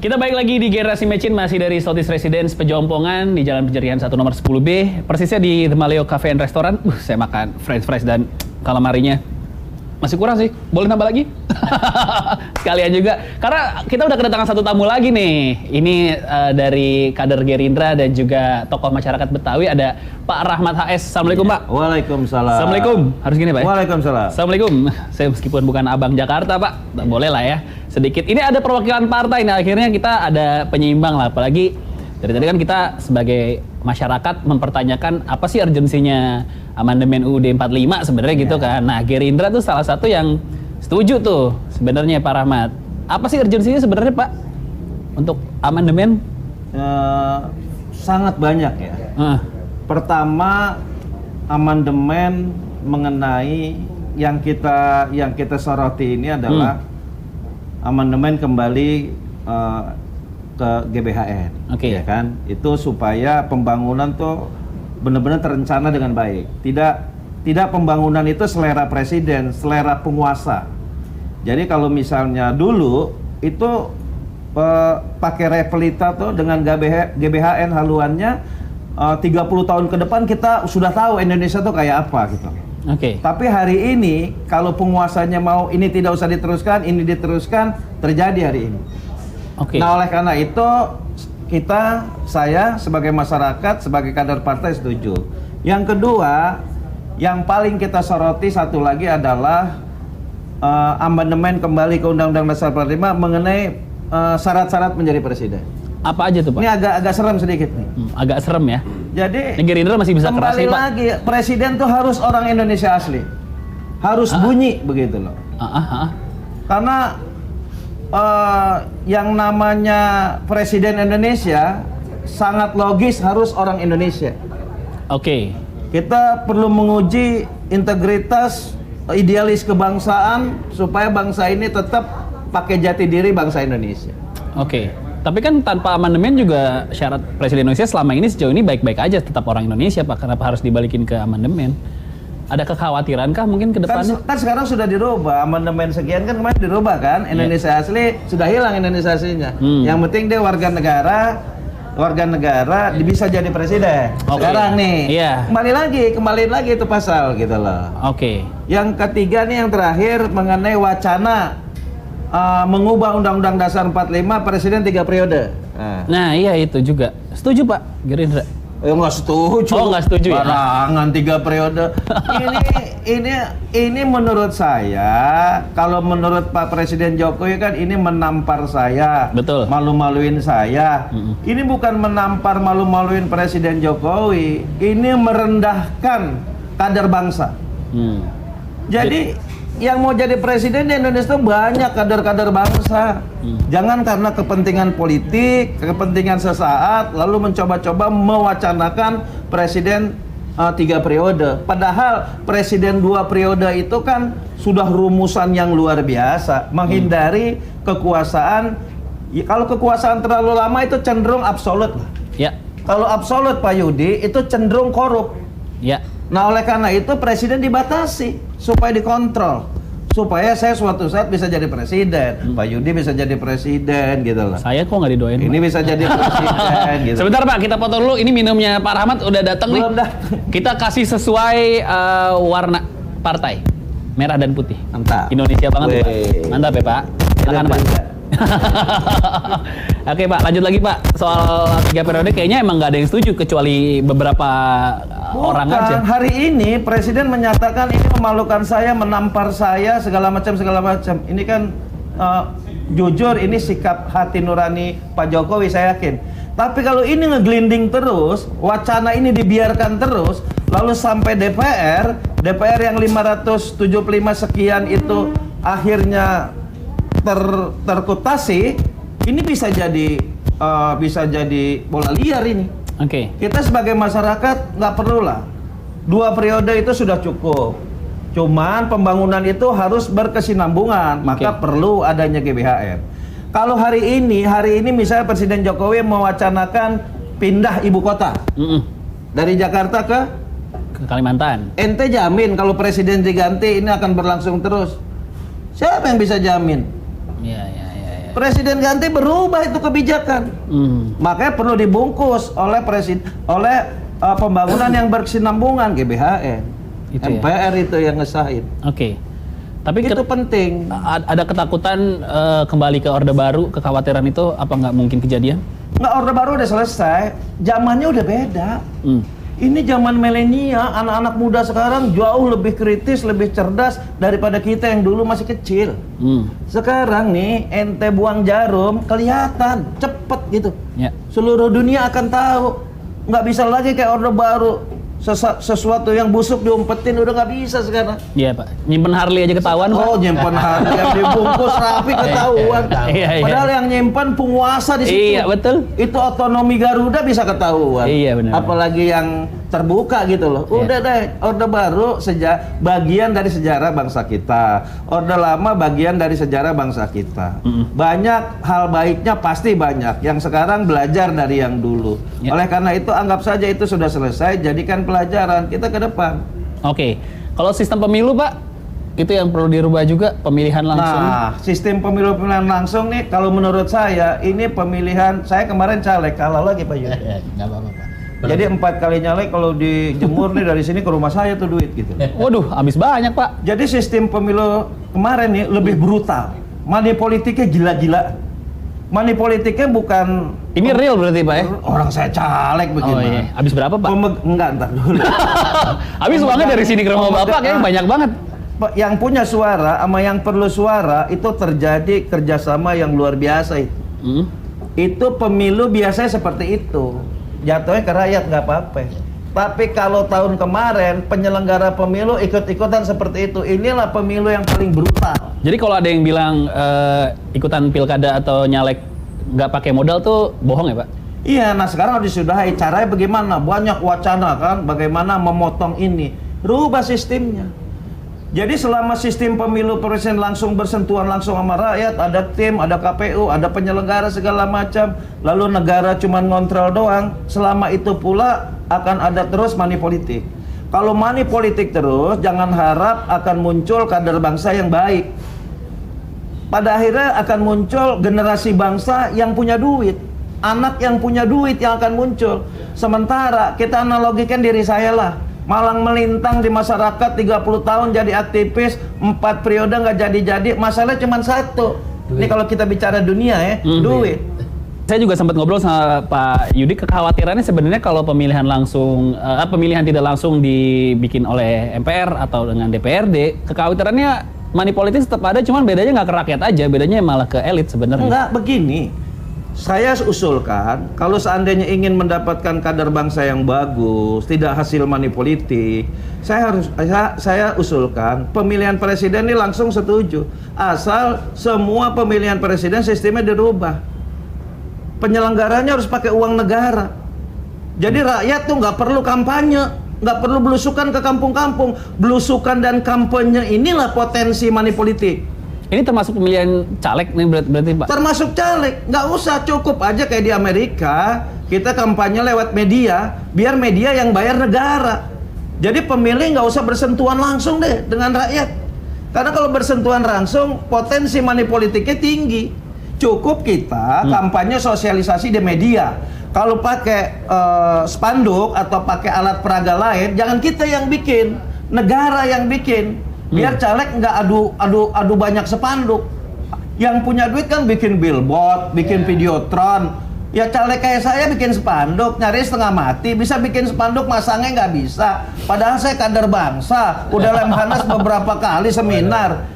Kita balik lagi di Generasi Mecin, masih dari Southeast Residence Pejompongan di Jalan Penjarihan 1 nomor 10B. Persisnya di The Maleo Cafe and Restaurant. Saya makan french fries dan calamarinya. Masih kurang sih, boleh nambah lagi? Sekalian juga, karena kita udah kedatangan satu tamu lagi nih. Ini dari kader Gerindra dan juga tokoh masyarakat Betawi, ada Pak Rahmat HS. Assalamualaikum Pak. Waalaikumsalam. Assalamualaikum, harus gini Pak ya? Waalaikumsalam. Assalamualaikum. Saya meskipun bukan abang Jakarta Pak, boleh lah ya sedikit. Ini ada perwakilan partai, nah akhirnya kita ada penyeimbang lah. Apalagi dari tadi kan kita sebagai masyarakat mempertanyakan apa sih urgensinya amandemen UUD 45 sebenarnya gitu kan. Nah, Gerindra tuh salah satu yang setuju tuh sebenarnya Pak Rahmat. Apa sih urgensinya sebenarnya Pak untuk amandemen? Sangat banyak ya. Pertama, amandemen mengenai yang kita soroti ini adalah amandemen kembali ke GBHN, Oke. ya kan? Itu supaya pembangunan tuh benar-benar terencana dengan baik. Tidak pembangunan itu selera presiden, selera penguasa. Jadi kalau misalnya dulu itu pakai repelita tuh dengan GBHN haluannya 30 tahun ke depan kita sudah tahu Indonesia tuh kayak apa gitu. Oke. Tapi hari ini kalau penguasanya mau ini tidak usah diteruskan, ini diteruskan, terjadi hari ini. Oke. Nah, oleh karena itu saya sebagai masyarakat, sebagai kader partai setuju. Yang kedua, yang paling kita soroti satu lagi adalah amandemen kembali ke Undang-Undang Dasar 45 mengenai syarat-syarat menjadi presiden. Apa aja tuh Pak? Ini agak serem sedikit nih. Agak serem ya. Jadi Gerindra masih bisa keras kembali nih Pak. lagi, presiden tuh harus orang Indonesia asli, harus bunyi begitu loh. Karena yang namanya presiden Indonesia sangat logis harus orang Indonesia. Oke. Kita perlu menguji integritas, idealis kebangsaan supaya bangsa ini tetap pakai jati diri bangsa Indonesia. Oke. Tapi kan tanpa amandemen juga syarat presiden Indonesia selama ini sejauh ini baik-baik aja, tetap orang Indonesia Pak. Kenapa harus dibalikin ke amandemen? Ada kekhawatirankah mungkin ke depannya? Kan sekarang sudah dirubah, amandemen sekian kan kemarin dirubah kan, Indonesia asli sudah hilang Indonesia aslinya. Yang penting dia warga negara bisa jadi presiden. Sekarang nih, kembali lagi itu pasal gitu loh. Oke. Yang ketiga nih, yang terakhir mengenai wacana mengubah Undang-Undang Dasar 45 presiden 3 periode. Nah iya itu juga. Setuju Pak Gerindra? Nggak setuju. Oh nggak setuju ya? Barangan 3 periode. ini menurut saya, kalau menurut Pak Presiden Jokowi kan ini menampar saya. Betul. Malu-maluin saya. Ini bukan menampar malu-maluin Presiden Jokowi. Ini merendahkan kader bangsa. Jadi yang mau jadi presiden di Indonesia itu banyak kader-kader bangsa. Jangan karena kepentingan politik, kepentingan sesaat, lalu mencoba-coba mewacanakan presiden 3 periode. Padahal presiden 2 periode itu kan sudah rumusan yang luar biasa, menghindari kekuasaan. Kalau kekuasaan terlalu lama itu cenderung absolut. Ya. Kalau absolut Pak Yudi itu cenderung korup. Ya. Nah, oleh karena itu presiden dibatasi supaya dikontrol, supaya saya suatu saat bisa jadi presiden, Pak Yudi bisa jadi presiden gitu loh. Saya kok nggak didoain Ini Pak? bisa jadi presiden gitu. Sebentar Pak, kita potong dulu. Ini minumnya Pak Rahmat udah datang nih. Belum datang. Kita kasih sesuai warna partai, merah dan putih. Mantap. Indonesia banget tuh, Pak. Weh. Mantap ya Pak. Silakan Pak. Oke Pak, lanjut lagi Pak. Soal 3 periode kayaknya emang nggak ada yang setuju kecuali beberapa orang aja. Hari ini presiden menyatakan ini memalukan saya, menampar saya, segala macam. Ini kan jujur ini sikap hati nurani Pak Jokowi, saya yakin. Tapi kalau ini ngeglinding terus, wacana ini dibiarkan terus, lalu sampai DPR yang 575 sekian itu akhirnya terkutasi, ini bisa jadi bola liar ini. Oke. Kita sebagai masyarakat nggak perlu lah 2 periode itu sudah cukup. Cuman pembangunan itu harus berkesinambungan, maka perlu adanya GBHN. Kalau hari ini misalnya Presiden Jokowi mewacanakan pindah ibu kota dari Jakarta ke Kalimantan. Ente jamin kalau presiden diganti ini akan berlangsung terus? Siapa yang bisa jamin? Iya. Presiden ganti berubah itu kebijakan. Makanya perlu dibungkus oleh pembangunan yang berkesinambungan, GBHN. Itu ya? MPR itu yang ngesahin. Oke. Tapi Itu penting. ada ketakutan kembali ke Orde Baru, kekhawatiran itu apa nggak mungkin kejadian? Nggak, Orde Baru udah selesai, zamannya udah beda. Ini zaman milenial, anak-anak muda sekarang jauh lebih kritis, lebih cerdas daripada kita yang dulu masih kecil. Sekarang nih, ente buang jarum, kelihatan, cepet gitu. Ya. Seluruh dunia akan tahu. Nggak bisa lagi kayak Orde Baru. Sesuatu yang busuk diumpetin udah nggak bisa sekarang. Iya Pak, nyimpen Harley aja ketahuan Pak. Oh, nyimpen harga yang dibungkus rapi ketahuan. Iya. Padahal yang nyimpen penguasa di situ. Iya betul. Itu otonomi Garuda bisa ketahuan. Iya benar. Apalagi yang terbuka gitu loh. Udah deh, Orde Baru bagian dari sejarah bangsa kita. Orde Lama bagian dari sejarah bangsa kita. Banyak hal baiknya pasti banyak. Yang sekarang belajar dari yang dulu. Oleh karena itu anggap saja itu sudah selesai, jadikan pelajaran kita ke depan. Oke. Kalau sistem pemilu Pak, itu yang perlu dirubah juga, pemilihan langsung. Nah, sistem pemilihan langsung nih kalau menurut saya ini pemilihan, saya kemarin caleg kalah lagi Pak Yudi. Nggak apa-apa Pak. Jadi 4 kali nyalek kalau dijemur nih dari sini ke rumah saya tuh duit gitu. Waduh, habis banyak Pak. Jadi sistem pemilu kemarin nih lebih brutal. Money politiknya gila-gila. Money politiknya bukan Ini real berarti Pak ya? orang saya caleg Oh bagaimana. iya, habis berapa Pak? Enggak, entar dulu. Habis uangnya dari sini ke rumah Bapak kayaknya banyak banget. Yang punya suara sama yang perlu suara itu terjadi kerjasama yang luar biasa itu. Itu pemilu biasanya seperti itu. Jatuhnya ke rakyat nggak apa-apa. Tapi kalau tahun kemarin penyelenggara pemilu ikut-ikutan seperti itu, inilah pemilu yang paling brutal. Jadi kalau ada yang bilang ikutan pilkada atau nyalek nggak pakai modal tuh bohong ya Pak? Iya, nah sekarang harus disudahi. Caranya bagaimana? Banyak wacana kan, bagaimana memotong ini. Rubah sistemnya. Jadi selama sistem pemilu presiden langsung bersentuhan langsung sama rakyat, ada tim, ada KPU, ada penyelenggara segala macam, lalu negara cuma ngontrol doang, selama itu pula akan ada terus money politik. Kalau money politik terus, jangan harap akan muncul kader bangsa yang baik. Pada akhirnya akan muncul generasi bangsa yang punya duit, anak yang punya duit yang akan muncul. Sementara kita analogikan diri saya lah, malang melintang di masyarakat 30 tahun jadi aktivis, 4 periode nggak jadi-jadi, masalah cuma satu. Ini kalau kita bicara dunia ya, duit. Saya juga sempat ngobrol sama Pak Yudi, kekhawatirannya sebenarnya kalau pemilihan langsung, pemilihan tidak langsung dibikin oleh MPR atau dengan DPRD, kekhawatirannya money politik tetap ada, cuman bedanya nggak ke rakyat aja, bedanya malah ke elit sebenarnya. Enggak, begini. Saya usulkan, kalau seandainya ingin mendapatkan kader bangsa yang bagus, tidak hasil money politik, saya usulkan pemilihan presiden ini langsung setuju. Asal semua pemilihan presiden sistemnya dirubah. Penyelenggaranya harus pakai uang negara. Jadi rakyat tuh nggak perlu kampanye, nggak perlu belusukan ke kampung-kampung. Belusukan dan kampanye inilah potensi money politik. Ini termasuk pemilihan caleg nih berarti Pak? Termasuk caleg, nggak usah, cukup aja kayak di Amerika, kita kampanye lewat media, biar media yang bayar negara. Jadi pemilih nggak usah bersentuhan langsung deh dengan rakyat. Karena kalau bersentuhan langsung, potensi money politiknya tinggi. Cukup kita kampanye sosialisasi di media. Kalau pakai spanduk atau pakai alat peraga lain, jangan kita yang bikin, negara yang bikin. Biar caleg nggak adu banyak spanduk. Yang punya duit kan bikin billboard, bikin videotron. Ya caleg kayak saya bikin spanduk, nyari setengah mati. Bisa bikin spanduk, masangnya nggak bisa. Padahal saya kader bangsa, udah Lemhanas beberapa kali seminar.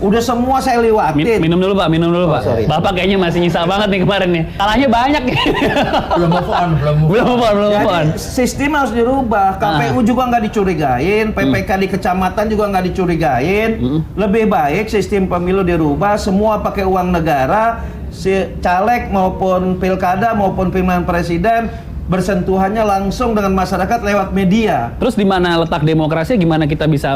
Udah semua saya lewatin. Minum dulu Pak, minum dulu Pak. sorry. Bapak kayaknya masih nyisa banget nih kemarin nih. Kalahnya banyak nih. Belum move on. belum move on. Jadi sistem harus dirubah. KPU juga nggak dicurigain, PPK di kecamatan juga nggak dicurigain. Lebih baik sistem pemilu dirubah, semua pakai uang negara, si caleg maupun pilkada maupun pemilihan presiden bersentuhannya langsung dengan masyarakat lewat media. Terus di mana letak demokrasi? Gimana kita bisa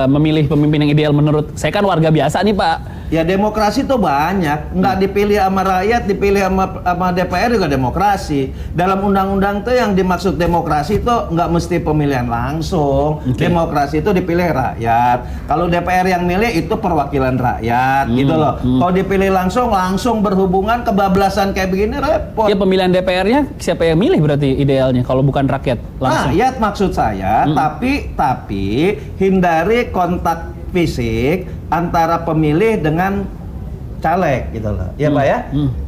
memilih pemimpin yang ideal menurut saya? Kan warga biasa nih Pak. Ya demokrasi itu banyak, nggak dipilih sama rakyat, dipilih sama DPR juga demokrasi. Dalam undang-undang tuh yang dimaksud demokrasi itu nggak mesti pemilihan langsung. Demokrasi itu dipilih rakyat. Kalau DPR yang milih itu perwakilan rakyat, gitu loh. Kalau dipilih langsung berhubungan kebablasan kayak begini repot. Ya pemilihan DPR-nya siapa yang milih berarti idealnya kalau bukan rakyat langsung? Rakyat maksud saya, tapi hindari kontak fisik antara pemilih dengan caleg gitu loh. Ya Pak ya?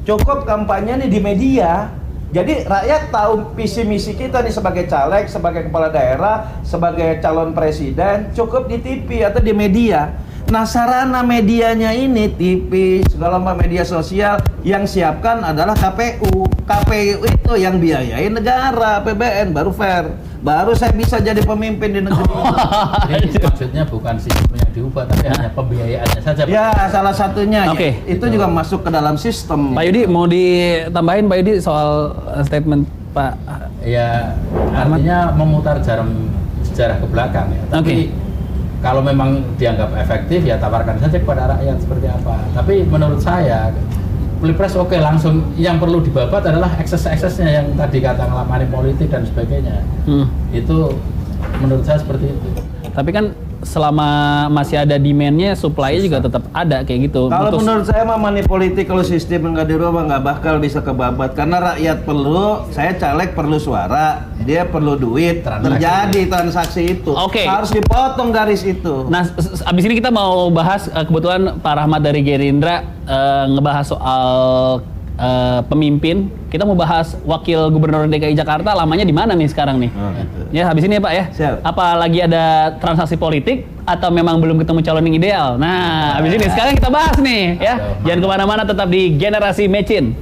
Cukup kampanye nih di media. Jadi rakyat tahu visi misi kita nih sebagai caleg, sebagai kepala daerah, sebagai calon presiden, cukup di TV atau di media. Nah, sarana medianya ini TV, segala macam media sosial yang siapkan adalah KPU. KPU itu yang biayain negara, APBN, baru fair. Baru saya bisa jadi pemimpin di negeri ini. Jadi maksudnya bukan sistem yang diubah, tapi hanya pembiayaannya saja. Pak. Ya, salah satunya. Oke. Itu juga masuk ke dalam sistem. Pak Yudi mau ditambahin Pak Yudi soal statement Pak. Ya, artinya memutar jarum sejarah ke belakang ya. Tapi kalau memang dianggap efektif ya tawarkan saja kepada rakyat seperti apa. Tapi menurut saya Pilpres oke, langsung yang perlu dibabat adalah ekses-eksesnya yang tadi kata money politik dan sebagainya. Itu menurut saya seperti itu. Tapi kan selama masih ada demand-nya, supply-nya juga tetap ada kayak gitu. Kalau menurut saya mah money politik kalau sistem nggak dirubah nggak bakal bisa kebabat karena rakyat perlu, saya caleg perlu suara, dia perlu duit, terjadi transaksi itu. Harus dipotong garis itu. Nah, abis ini kita mau bahas kebetulan Pak Rahmat dari Gerindra ngebahas soal pemimpin. Kita mau bahas wakil gubernur DKI Jakarta, lamanya di mana nih sekarang nih? Gitu. Ya habis ini ya Pak ya. Siap. Apa lagi ada transaksi politik atau memang belum ketemu calon yang ideal? Nah, habis ini sekarang kita bahas nih ya. Jangan kemana-mana, tetap di Generasi Mecin.